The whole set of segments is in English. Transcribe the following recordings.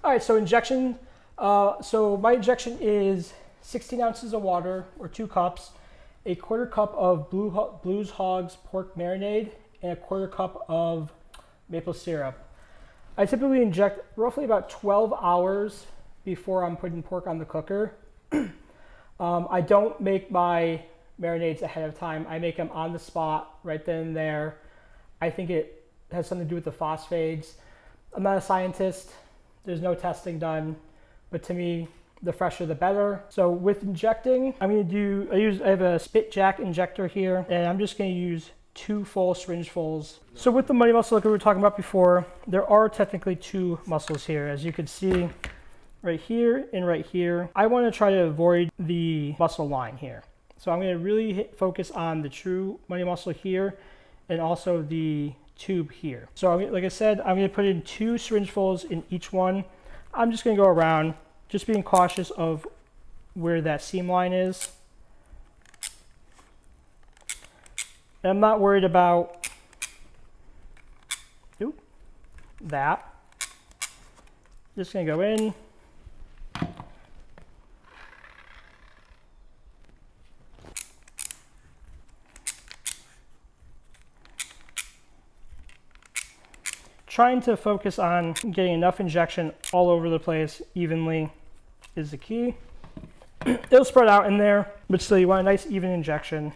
All right, so injection. So my injection is 16 ounces of water, or 2 cups, a 1/4 cup of Blues Hogs pork marinade, and a 1/4 cup of maple syrup. I typically inject roughly about 12 hours before I'm putting pork on the cooker. I don't make my marinades ahead of time. I make them on the spot, right then and there. I think it has something to do with the phosphates. I'm not a scientist. There's no testing done, but to me, the fresher the better. So with injecting, I have a Spit Jack injector here, and I'm just gonna use 2 full syringefuls. So with the money muscle liquor we were talking about before, there are technically 2 muscles here, as you can see right here and right here. I wanna try to avoid the muscle line here. So I'm gonna really focus on the true money muscle here, and also the tube here. So like I said, I'm gonna put in 2 syringefuls in each one. I'm just gonna go around, just being cautious of where that seam line is. And I'm not worried about that. Just gonna go in. Trying to focus on getting enough injection all over the place evenly is the key. It'll spread out in there, but still you want a nice even injection.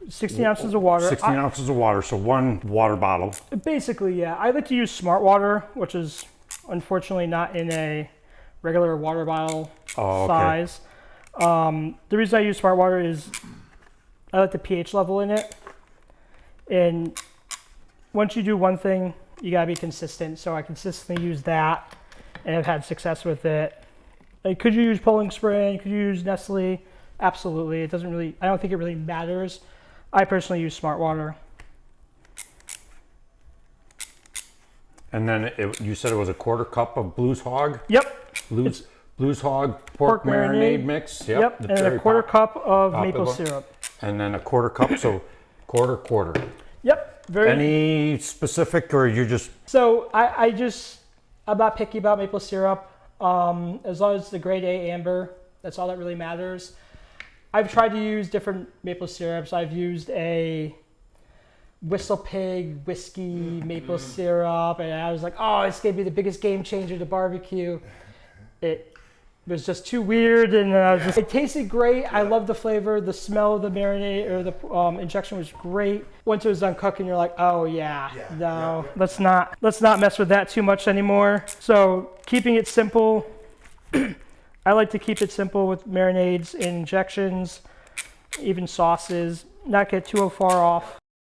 "16 ounces of water. 16 ounces of water, so 1 water bottle. Basically, yeah. I like to use Smart Water, which is unfortunately not in a regular water bottle size. The reason I use Smart Water is I like the pH level in it. And once you do one thing, you gotta be consistent. So I consistently use that, and I've had success with it. Like, could you use Poland Spring? Could you use Nestle? Absolutely. It doesn't really, I don't think it really matters. I personally use Smart Water. And then you said it was a 1/4 cup of Blues Hog? Yep. Blues Hog pork marinade mix. Yep. And a 1/4 cup of maple syrup. And then a 1/4 cup, so quarter. Yep. Any specific, or you just? So I'm not picky about maple syrup. As long as it's the grade A amber, that's all that really matters. I've tried to use different maple syrups. I've used a Whistle Pig whiskey maple syrup, and I was like, oh, it's gonna be the biggest game changer to barbecue. It was just too weird, and it tasted great. I love the flavor. The smell of the marinade or the injection was great. Once it was done cooking, you're like, oh yeah, no, let's not mess with that too much anymore. So keeping it simple. I like to keep it simple with marinades and injections, even sauces, not get too far off